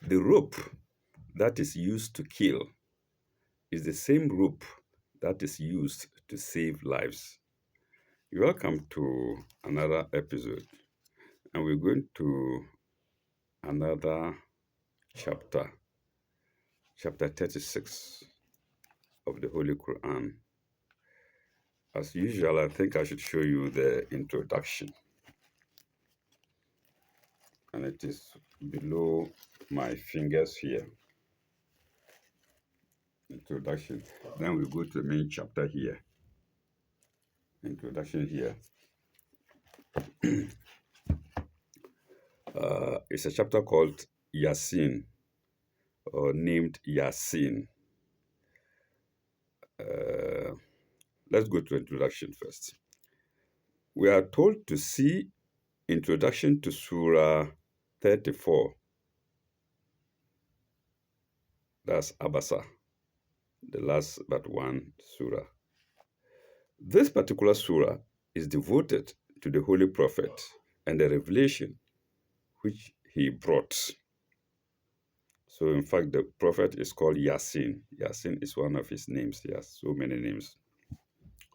The rope that is used to kill is the same rope that is used to save lives. You're welcome to another episode, and we're going to another chapter, chapter 36 of the Holy Quran. As usual, I think I should show you the introduction, and it is below my fingers here. Introduction. Then we go to the main chapter here. Introduction here. It's a chapter called Yasin, or named Yasin. Let's go to introduction first. We are told to see introduction to Surah 34. That's Abasa, the last but one surah. This particular surah is devoted to the Holy Prophet and the revelation which he brought. So, in fact, the Prophet is called Yasin. Yasin is one of his names. He has so many names.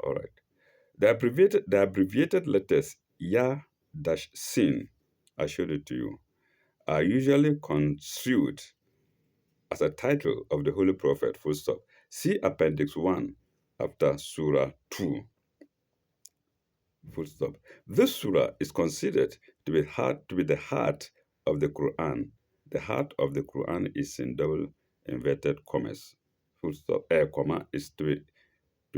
All right. The abbreviated letters Ya-Sin, I showed it to you, are usually construed as a title of the Holy Prophet, full stop. See Appendix 1 after Surah 2, full stop. This surah is considered to be the heart of the Quran. The heart of the Quran is in double inverted commas. Full stop. Comma is to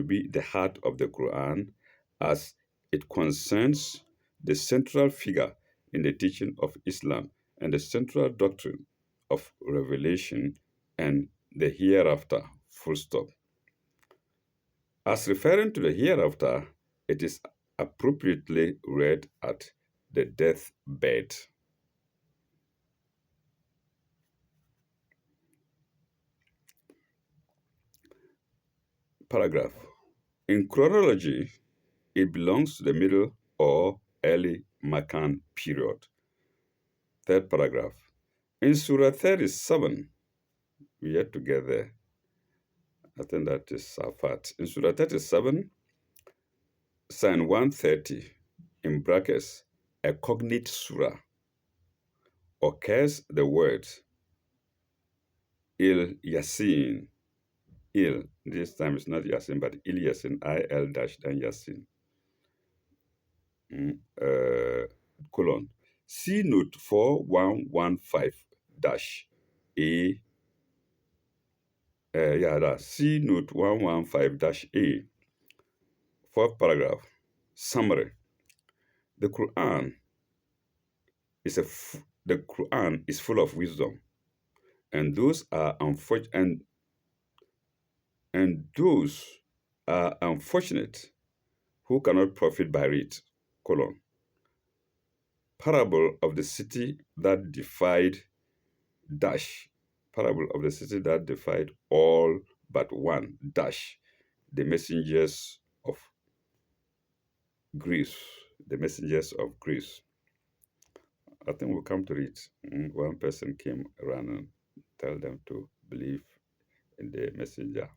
be the heart of the Quran, as it concerns the central figure in the teaching of Islam and the central doctrine of revelation and the hereafter, full stop. As referring to the hereafter, it is appropriately read at the deathbed. Paragraph. In chronology, it belongs to the middle or early Maccan period. Third paragraph. In Surah 37, we yet to get there. I think that is Safat. In Surah 37, sign 130, in brackets, a cognate surah, occurs the word Il Yasin. Il, this time it's not Yasin, but Il Yasin, I-L dash then Yasin. Colon. See note 4115 dash A. That's C note 115 dash A. Fourth paragraph. Summary. The Quran is full of wisdom, and those are unfortunate who cannot profit by it. Colon. Parable of the city that defied dash. Parable of the city that defied all but one dash. The messengers of Greece. The messengers of Greece. I think we'll come to it. One person came around and tell them to believe in the messenger.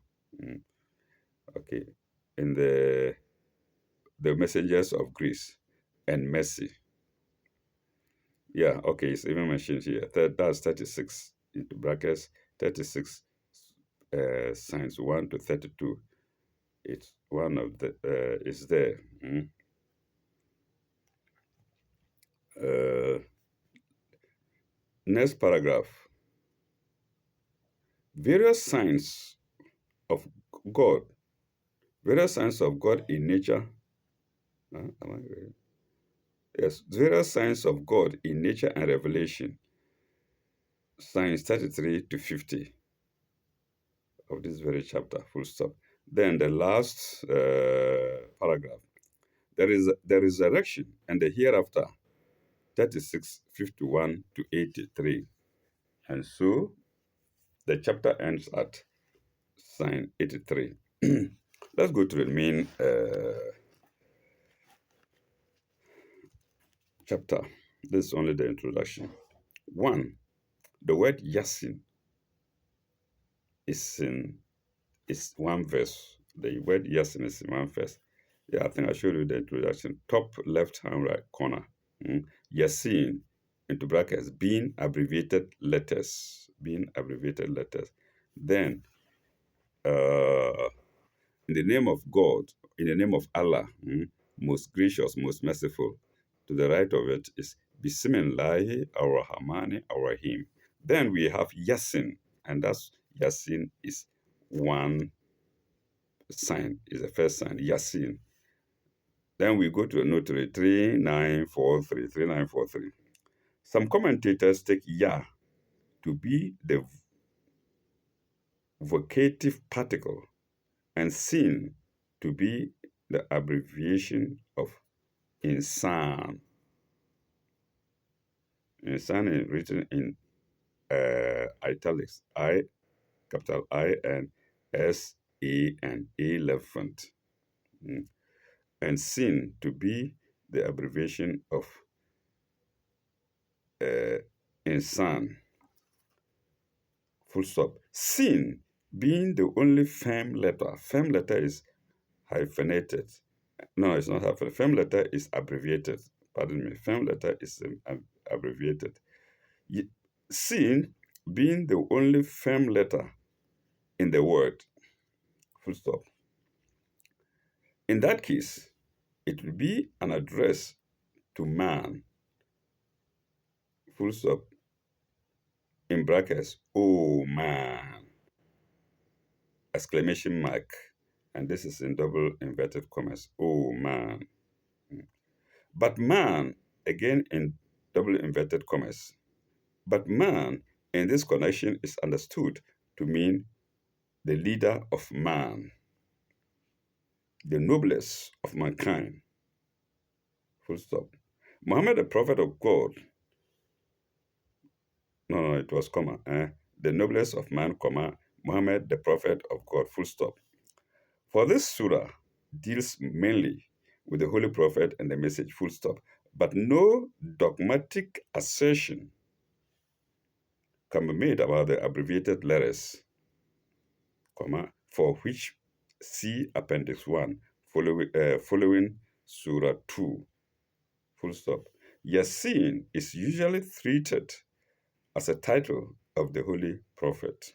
Okay. In the messengers of Greece and mercy. Yeah, okay, it's even mentioned here. That's 36 into brackets, 36 signs 1 to 32. It's one of the is there. Next paragraph. Various signs of God. Various signs of God in nature. Yes, various signs of God in nature and revelation. Signs 33 to 50 of this very chapter, full stop. Then the last paragraph. There is the resurrection and the hereafter, 36, 51 to 83. And so the chapter ends at sign 83. Let's go to the main chapter. This is only the introduction. 1. The word Yasin is in is one verse. The word Yasin is in one verse. Yeah, I think I showed you the introduction. Top left hand right corner. Yasin into brackets, being abbreviated letters. Being abbreviated letters. Then uh in the name of God, in the name of Allah, most gracious, most merciful. To the right of it is Bismillahi ar-Rahmani ar-Rahim. Then we have Yasin, and that's Yasin is one sign, is the first sign, Yasin. Then we go to a notary 3943, 3943. Some commentators take Ya to be the vocative particle and Sin to be the abbreviation of insan. Insan is written in italics, I, capital I, and S-A-N, elephant. And sin to be the abbreviation of uh, insan. Full stop. Sin being the only firm letter. Firm letter is hyphenated. No, it's not hyphenated. Firm letter is abbreviated. Pardon me. Firm letter is abbreviated. Sin being the only firm letter in the word, full stop. In that case, it will be an address to man, full stop, in brackets, oh man, exclamation mark. And this is in double inverted commas, oh man. But man, again in double inverted commas, but man in this connection is understood to mean the leader of man, the noblest of mankind. Full stop. Muhammad, the prophet of God, no, it was comma, the noblest of man, comma, Muhammad, the prophet of God, full stop. For this surah deals mainly with the holy prophet and the message, full stop. But no dogmatic assertion can be made about the abbreviated letters, comma, for which see Appendix 1, following Surah 2, full stop. Yasin is usually treated as a title of the Holy Prophet.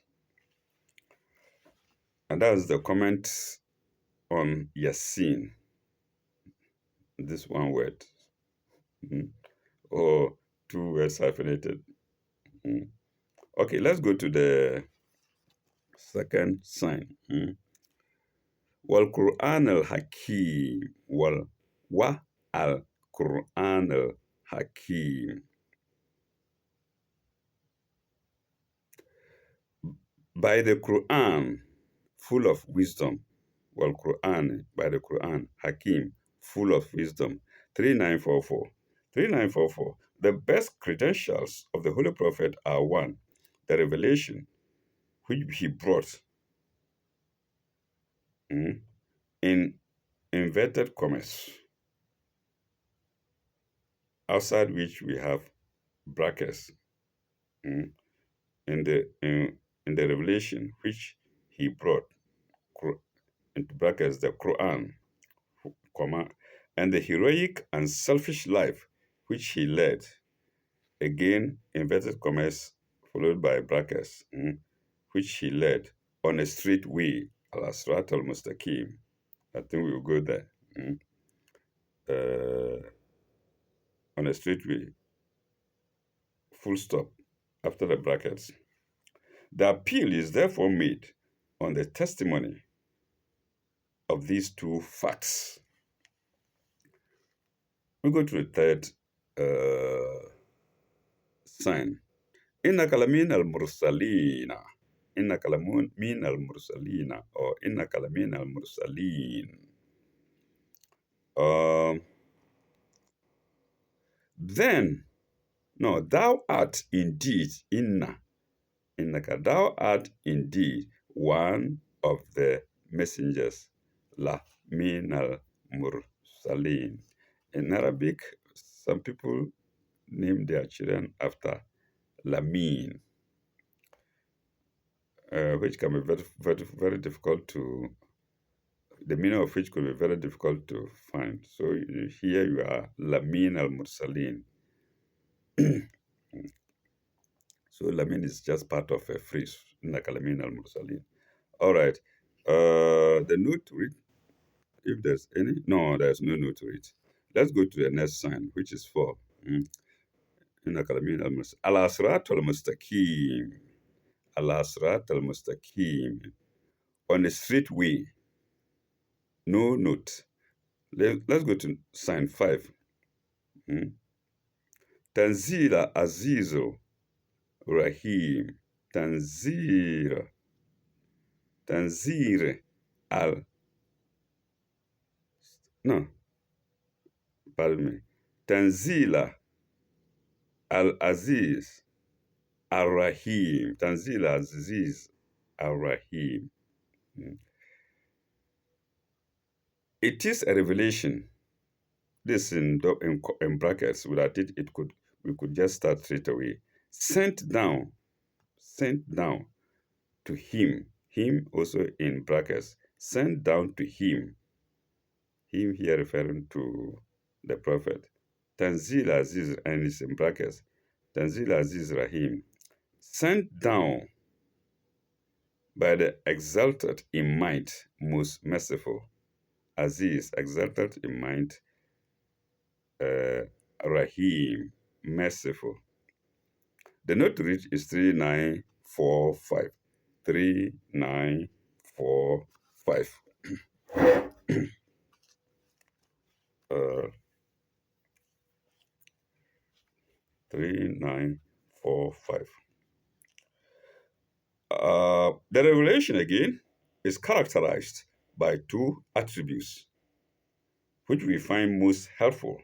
And that's the comment on Yasin, this one word, or two words hyphenated. Okay, let's go to the second sign. Wal Quran al Hakim. Wa al Quran al Hakim. By the Quran, full of wisdom. Wal Quran, by the Quran, Hakim, full of wisdom. 3944. 3944. The best credentials of the Holy Prophet are one, the revelation which he brought in inverted commas, outside which we have brackets, in the revelation which he brought, into brackets, the Quran, comma, and the heroic and selfish life which he led, again inverted commas followed by brackets, which he led on a straight way, al-Asrat al-Mustaqim. I think we will go there. On a straight way, full stop, after the brackets. The appeal is therefore made on the testimony of these two facts. We go to the third sign. إنك لمن المرسلين. إنك لمن المرسلين or إنك لمن المرسلين. Then, no, thou art indeed, innaka, thou art indeed one of the messengers, la min al mursalin. In Arabic, some people name their children after Lamin. which can be very difficult to, the meaning of which could be very difficult to find. So here you are, Lamin al Mursalin. So Lamin is just part of a phrase, like Lamin al Mursalin. All right. The note to it, if there's any, no, there's no note to it. Let's go to the next sign, which is 4. Mm. إنك لمن على صراط المستقيم. على صراط المستقيم. On a straight way, no note. Let's go to sign 5. Mm. Tanzila Azizo Rahim. Tanzira. Tanzir al. No, pardon me. Tanzila al Aziz al Rahim. Tanzila Aziz al Rahim. Mm. It is a revelation. This in brackets. Without it, we could just start straight away. Sent down to him. Him also in brackets. Sent down to him. Him here referring to the prophet. Tanzil Aziz, and it's in brackets. Tanzil Aziz Rahim. Sent down by the exalted in might, most merciful. Aziz, exalted in might, Rahim, merciful. The note to reach is 3945. 3945. 3945. The revelation again is characterized by 2 attributes, which we find most helpful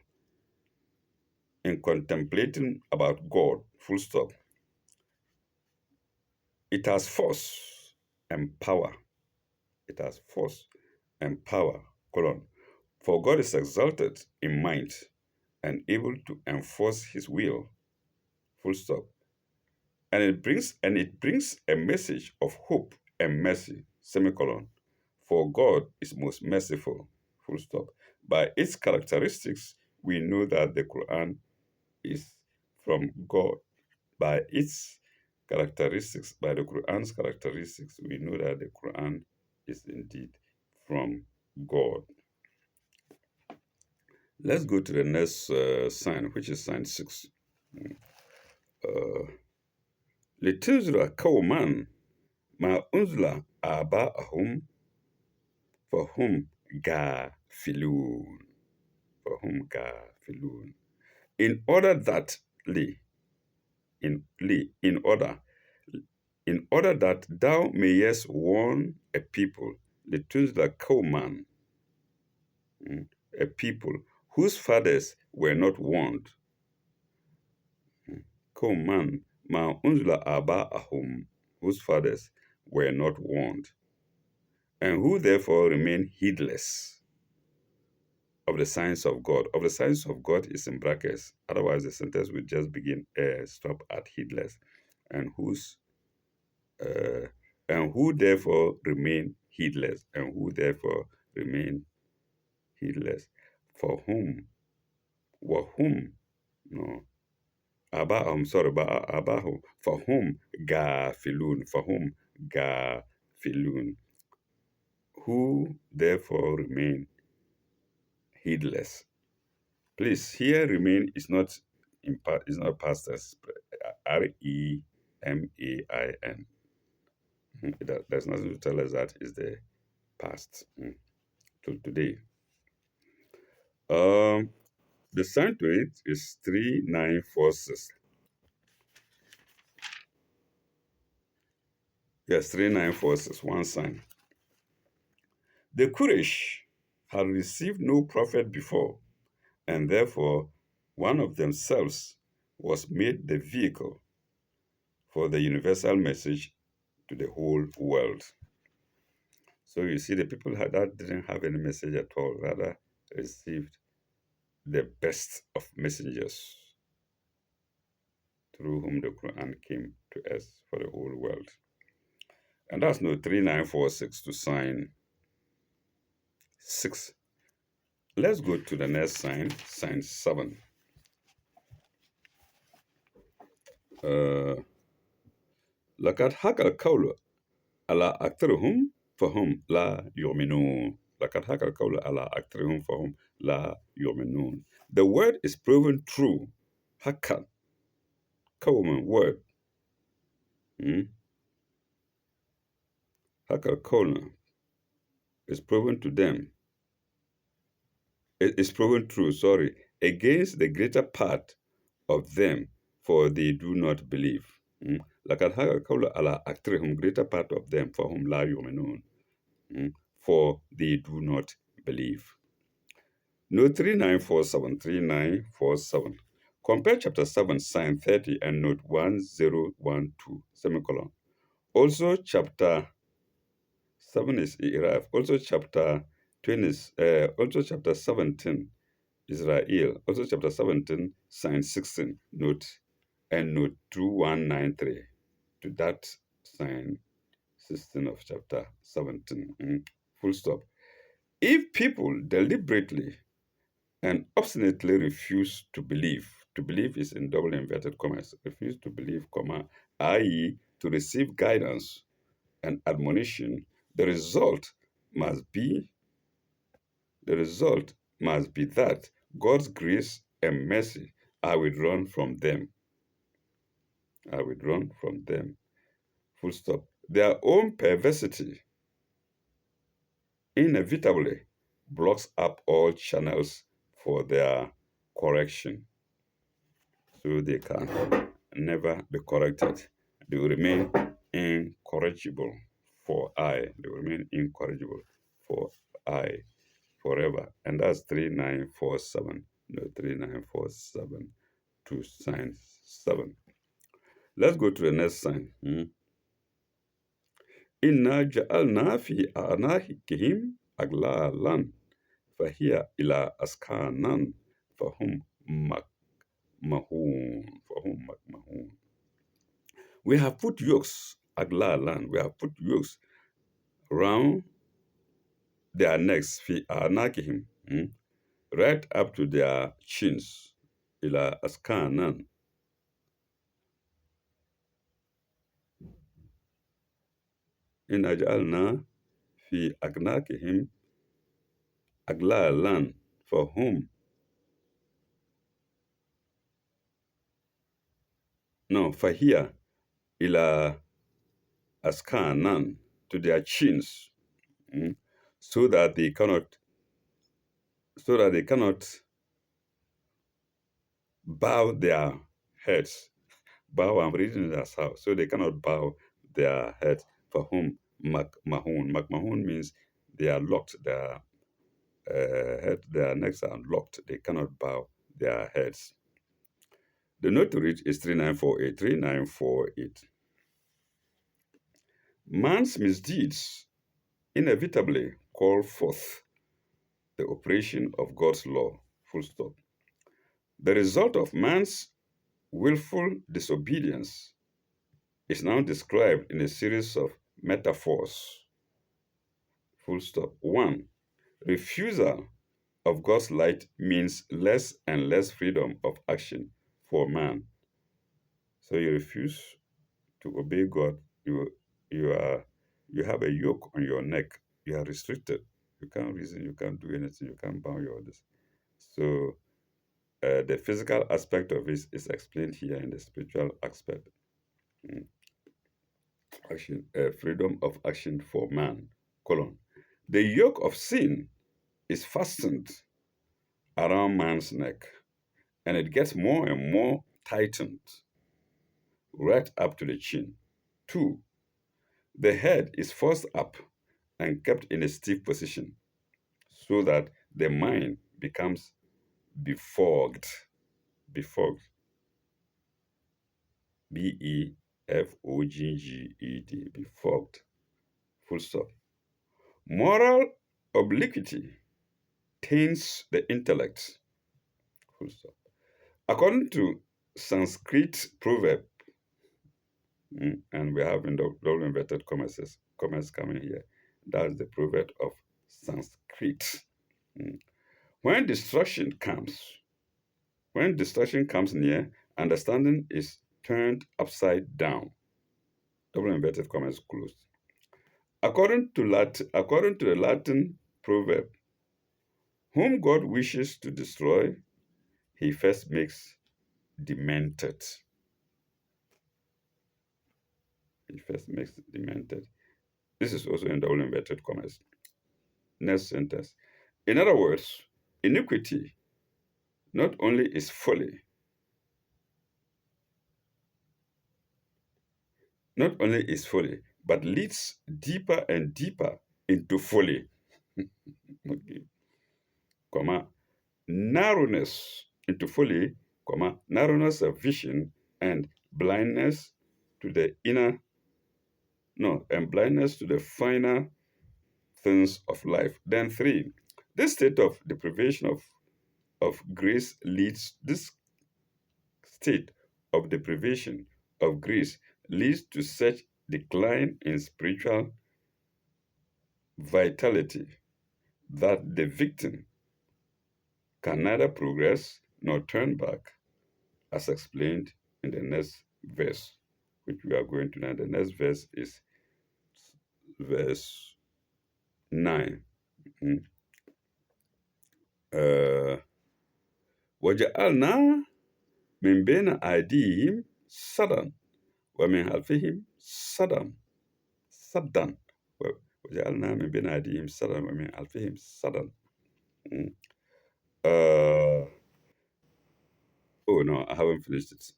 in contemplating about God, full stop. It has force and power. It has force and power, colon. For God is exalted in might and able to enforce his will, full stop. And it brings a message of hope and mercy, semicolon. For God is most merciful, full stop. By its characteristics, we know that the Quran is from God. By its characteristics, by the Quran's characteristics, we know that the Quran is indeed from God. Let's go to the next sign, which is sign 6. لتنذر قوما ما أنزل آباءهم فهم غافلون. فهم غافلون. In order that, in order that thou mayest warn a people, لتنذر قوما, a people whose fathers were not warned. Koman ma unzla aba'ahum, whose fathers were not warned, and who therefore remain heedless of the signs of God. Of the signs of God is in brackets. Otherwise, the sentence would just begin stop at heedless, and uh, and who therefore remain heedless, and who therefore remain heedless. For whom, whom, no, Abahum, sorry, Abahu, for whom Gafilun, for whom Gafilun, who therefore remain heedless. Please, here remain is not is not past tense. Remain. There's nothing to tell us that is the past to today. The sign to it is 3946. Yes, 3946, one sign. The Quraysh had received no prophet before, and therefore one of themselves was made the vehicle for the universal message to the whole world. So you see, the people that didn't have any message at all, rather received the best of messengers through whom the Quran came to us for the whole world. And that's note 3946 to sign 6. Let's go to the next sign, sign 7. لقد حق القول على أكثرهم فهم لا يؤمنون. لقد حق القول على أكثرهم فهم لا يؤمنون. The word is proven true. حق common word. حق القول is proven to them. It is proven true, sorry, against the greater part of them, for they do not believe. لقد حق القول على أكثرهم, greater part of them, فهم لا يؤمنون. For they do not believe. Note 3947, 3947. Compare chapter 7, sign 30, and note 1012, semicolon. Also, chapter 7 is Iraq. Also, chapter 20, also chapter 17, Israel. Also, chapter 17, sign 16, note, and note 2193. To that sign 16 of chapter 17. Full stop. If people deliberately and obstinately refuse to believe is in double inverted commas, refuse to believe, comma, i.e., to receive guidance and admonition, the result must be that God's grace and mercy are withdrawn from them. Are withdrawn from them. Full stop. Their own perversity inevitably blocks up all channels for their correction, so they can never be corrected. They will remain incorrigible for I. They will remain incorrigible for I forever. And that's 3947. No, 3947 to sign 7. Let's go to the next sign. Inna ja'alna fi anahikihim aglalan فهي إلى أسكانا فهم مكمهون. We have put yokes, aglalan, we have put yokes round their necks, fi anakihim, right up to their chins, ila askanan. In ajalna fi agnakihim aglalan, for whom? No, fahia ila askanan, to their chins, so that they cannot bow their heads. Bow, I'm reading it as how. So they cannot bow their heads. For whom? Makmahun. Makmahun means they are locked. Their necks are locked. They cannot bow their heads. The note to reach is 3948. 3948. Man's misdeeds inevitably call forth the operation of God's law. Full stop. The result of man's willful disobedience is now described in a series of metaphors. Full stop. 1. Refusal of God's light means less and less freedom of action for man. So you refuse to obey God, you have a yoke on your neck. You are restricted. You can't reason, you can't do anything, you can't bow your orders. So the physical aspect of it is explained here in the spiritual aspect. Action, freedom of action for man. Colon. The yoke of sin is fastened around man's neck, and it gets more and more tightened right up to the chin. 2. The head is forced up and kept in a stiff position so that the mind becomes befogged. Befogged. Befogged. Befogged. Full stop. Moral obliquity taints the intellect. Full stop. According to Sanskrit proverb, And we have in the double inverted commas coming here. That's the proverb of Sanskrit. Mm. When destruction comes, when destruction comes near, understanding is turned upside down. Double inverted commas closed. According to the Latin proverb, whom God wishes to destroy, he first makes demented. He first makes demented. This is also in double inverted commas. Next sentence. In other words, iniquity not only is folly, not only is folly, but leads deeper and deeper into folly. Okay. Comma, narrowness into folly, comma, narrowness of vision and blindness to the inner, no, and blindness to the finer things of life. Then three, this state of deprivation of grace leads, this state of deprivation of grace leads to such decline in spiritual vitality that the victim can neither progress nor turn back, as explained in the next verse, which we are going to now. The next verse is verse 9. Mm. وجعلنا من بين أيديهم سدا ومن خلفهم سدا وجعلنا من بين أيديهم سدا ومن خلفهم سدا. Mm. Oh no, I haven't finished it.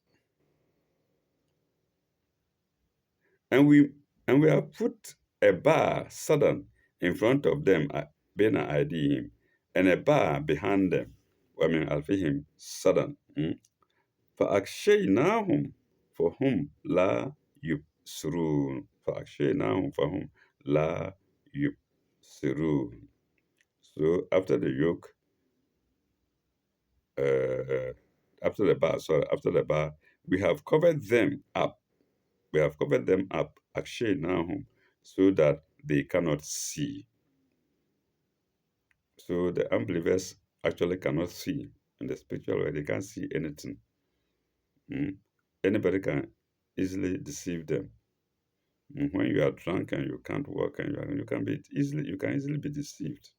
And we have put a bar sudden in front of them, bena him, and a bar behind them, ومن خلفهم sudden. فأغشيناهم فهم لا يبصرون. فأغشيناهم فهم لا يبصرون. So after the yoke, after the bar, we have covered them up. We have covered them up, أغشيناهم, so that they cannot see. So the unbelievers actually cannot see in the spiritual world. They can't see anything. Anybody can easily deceive them. When you are drunk and you can't walk and you can easily be deceived.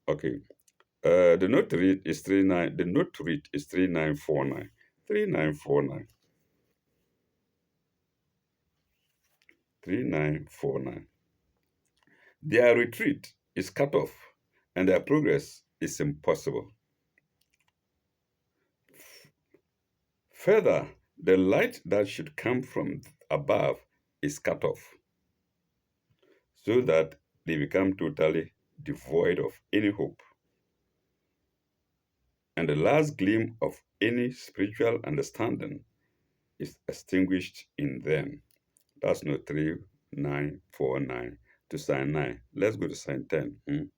Okay. The note to read is 39. The note to read is 3949. 3949. 3949. Their retreat is cut off and their progress is impossible. Further, the light that should come from above is cut off, so that they become totally devoid of any hope. And the last gleam of any spiritual understanding is extinguished in them. That's note 3949 to sign 9. Let's go to sign 10.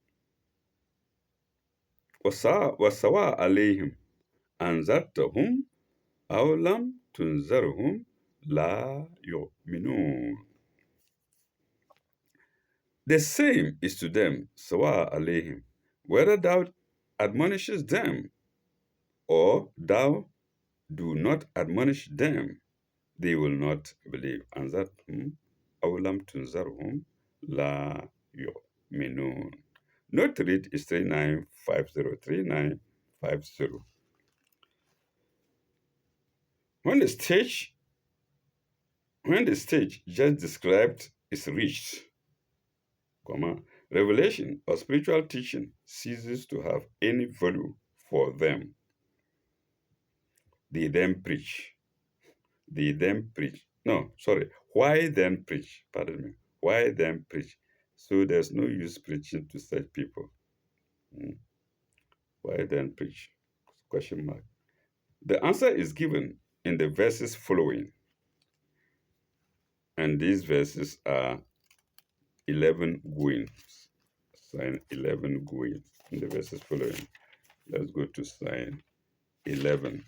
وَسَوَاء عَلَيْهِمْ أَنذَرْتَهُمْ أَوْ لَمْ تُنذَرْهُمْ لَا يُؤْمِنُونَ. The same is to them, sawa alayhim, whether thou admonishes them or thou do not admonish them, they will not believe. And that awlam tunzarhum la yu'minun. Note to read is 3950. 3950. When the stage just described is reached, revelation or spiritual teaching ceases to have any value for them. They then preach. They then preach. No, sorry. Why then preach? Pardon me. Why then preach? So there's no use preaching to such people. Why then preach? Question mark. The answer is given in the verses following. And these verses are 11 going. Sign 11 going. In the verses following. Let's go to sign 11.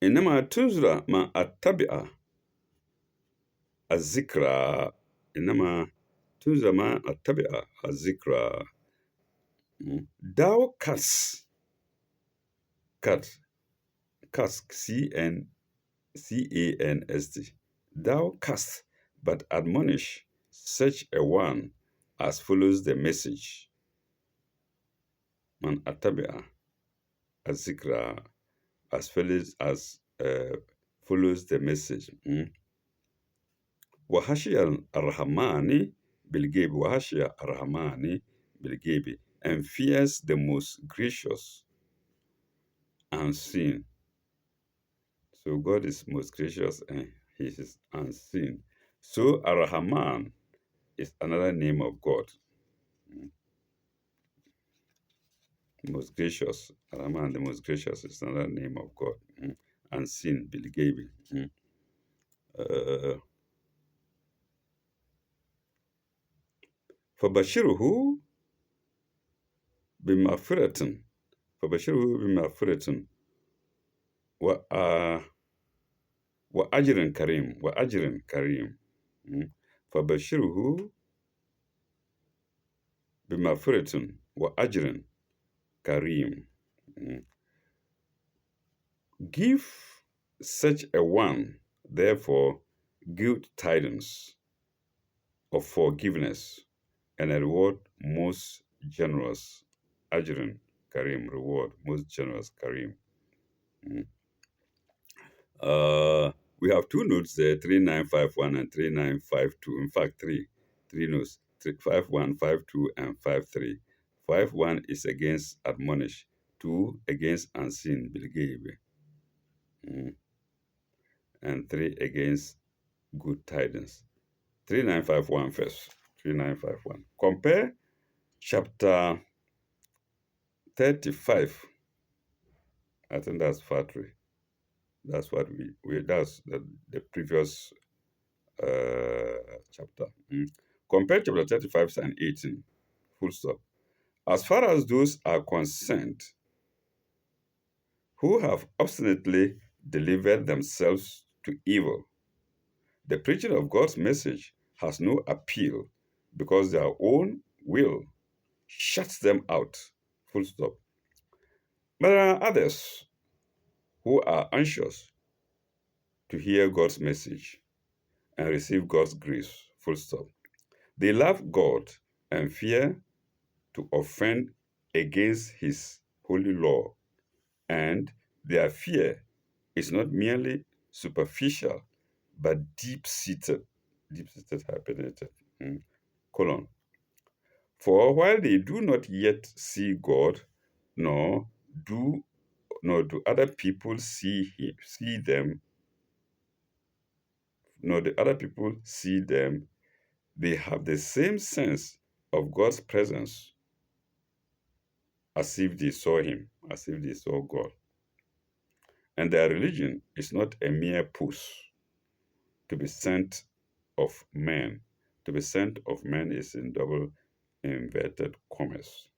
إنما تنزل ما أتبع الذكرى إنما تنزل ما أتبع الذكرى. Thou cast CANST. Thou cast, but admonish such a one as follows the message. Man atabia azikra as follows the message. Wahashia arhamani bilgebi. Wahashia arhamani bilgebi, and fears the most gracious unseen. So God is most gracious and He is unseen. So Ar-Rahman is another name of God. Most gracious. Ar-Rahman, the most gracious, is another name of God. Unseen, Bilgebi. فبشره بمغفرة فبشره بمغفرة وأجر كريم وأجر كريم. فبشره بمغفرة وأجر كريم. Give such a one, therefore, good tidings of forgiveness and a reward most generous. Ajran Karim, reward most generous Karim. We have two notes there, 3951 and 3952. In fact, three notes, 51, 52, and 53. 51 is against admonish, 2 against unseen, Bilgebe, and 3 against good tidings. 3951 first. 3951. Compare chapter 35. I think that's factory. That's what that's the previous chapter. Compare chapter 35 and 18. Full stop. As far as those are concerned who have obstinately delivered themselves to evil, the preaching of God's message has no appeal because their own will shuts them out. Full stop. But there are others who are anxious to hear God's message and receive God's grace. Full stop. They love God and fear to offend against His holy law, and their fear is not merely superficial but deep-seated, hyphenated, colon. For while they do not yet see God, nor do other people see them, nor do other people see them, they have the same sense of God's presence as if they saw Him, as if they saw God. And their religion is not a mere push to be sent of men. To be sent of men is in double inverted commas,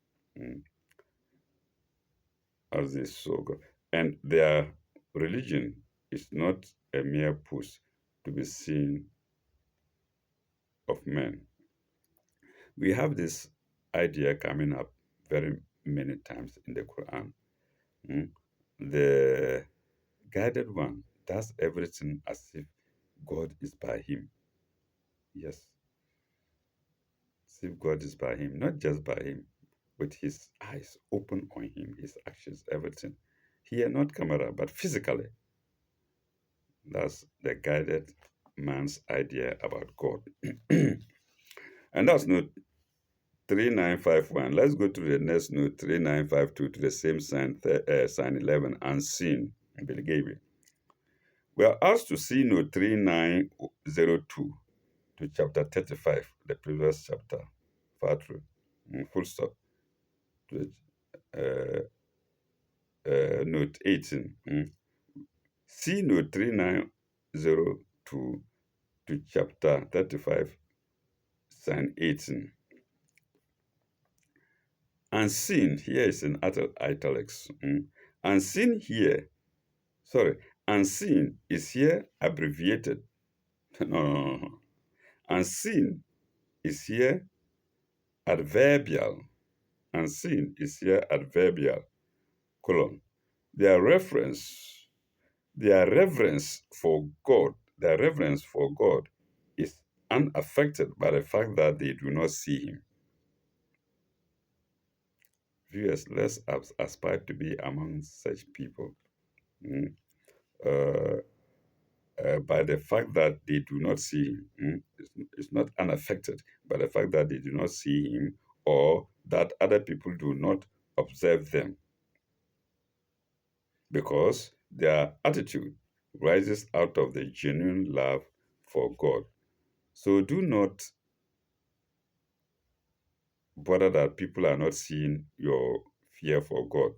as they saw God. And their religion is not a mere push to be seen of men. We have this idea coming up very many times in the Quran. The guided one does everything as if God is by him. Yes. As if God is by him, not just by him, with his eyes open on him, his actions, everything. Here, not camera, but physically. That's the guided man's idea about God. And that's note 3951. Let's go to the next note, 3952, to the same sign 11, unseen, Bilgebi. We are asked to see note 3902 to chapter 35, the previous chapter, Fatru, full stop, to note 18. See note 3902 to chapter 35, sign 18. Unseen here is in italics. Unseen here, Unseen is here abbreviated. No, no, no, no. Unseen is here adverbial. Unseen is here adverbial, colon. Their reference, their reverence for God, their reverence for God is unaffected by the fact that they do not see Him. Viewers, let's aspire to be among such people. Mm. Uh, by the fact that they do not see Him. It's not unaffected by the fact that they do not see Him or that other people do not observe them, because their attitude rises out of the genuine love for God. So do not bother that people are not seeing your fear for God.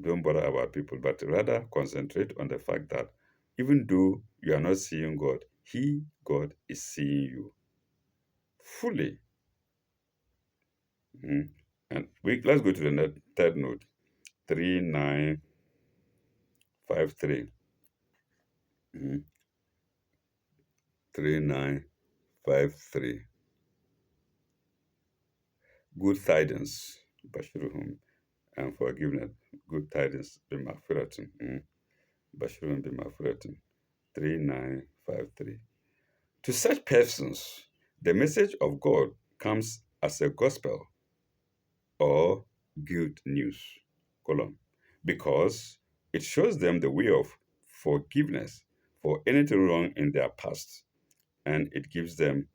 Don't bother about people, but rather concentrate on the fact that even though you are not seeing God, God, is seeing you fully. And let's go to the third note, 3953. 3953. Good tidings, Bashiruhum, and forgiveness. Good tidings, Bimafiratin. Bashiruhum Bimafiratin. 3953. To such persons, the message of God comes as a gospel or good news, column, because it shows them the way of forgiveness for anything wrong in their past, and it gives them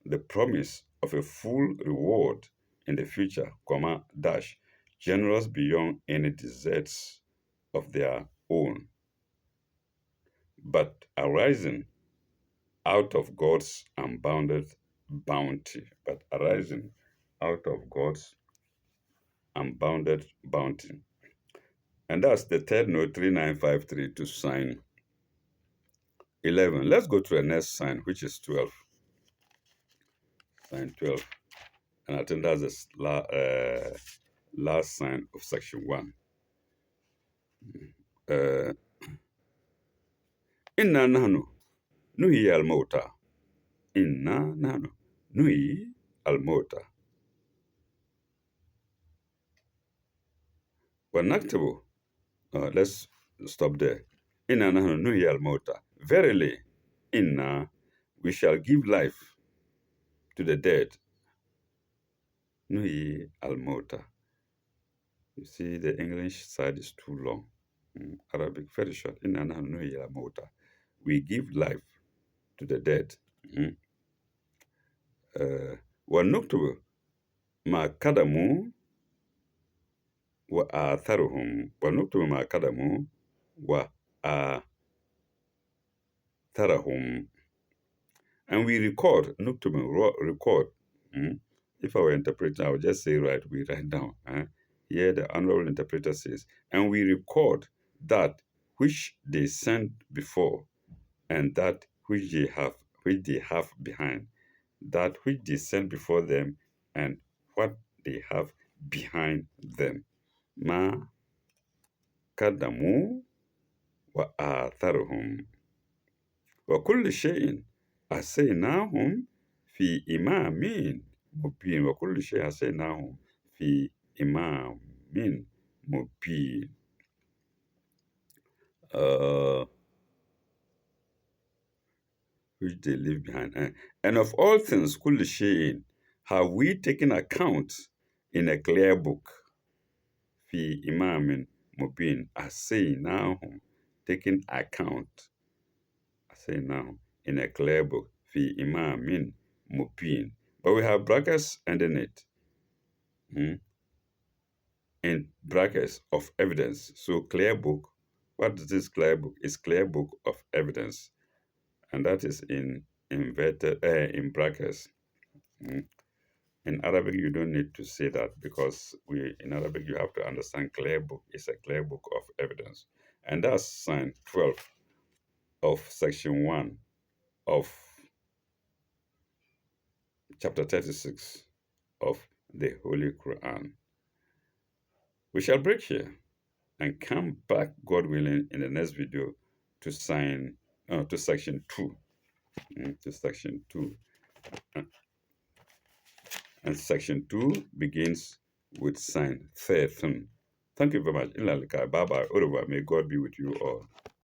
the promise of a full reward in the future, comma, dash, generous beyond any deserts of their own, but arising out of God's unbounded bounty, out of God's unbounded bounty. And that's the third note, 3953, to sign 11. Let's go to the next sign, which is 12. Sign 12. And I think that's the last sign of section 1. Inna nahnu nuhi al-mauta. Inna nahnu nuhi al-mauta. Wanaktabu. Let's stop there. Inna nahnu nuhi al-mauta. Verily, inna, we shall give life to the dead. Nuhi al-mauta. You see, the English side is too long. Arabic, very short. Inna nahnu nuhi al-mauta. We give life to the dead. Wanuktubu ma kadamu وآثرهم ونكتب ما قدموا وآثرهم, and we record, نكتب, record. If I were interpreting, I would just say, right, we write down. Here the honorable interpreter says, and we record that which they sent before, and that which they have behind, that which they sent before them, and what they have behind them. Ma قدموا وآثرهم وكل شيء أحصيناهم في إمام مبين وكل شيء أحصيناهم في إمام مبين. Which they leave behind. And of all things, كل شيء, have we taken account in a clear book. في إمام مبين أحصيناهم, taking account. I say now, in a clear book, fi imamin mubin. But we have brackets ending it. In brackets of evidence. So clear book, what is this clear book? It's clear book of evidence. And that is in inverted, in brackets. In Arabic, you don't need to say that, because in Arabic, you have to understand clear book is a clear book of evidence. And that's sign 12 of section 1 of chapter 36 of the Holy Quran. We shall break here and come back, God willing, in the next video to sign to section 2. To section 2. And section 2 begins with sign 13. Thank you very much. Bye bye. Au revoir. May God be with you all.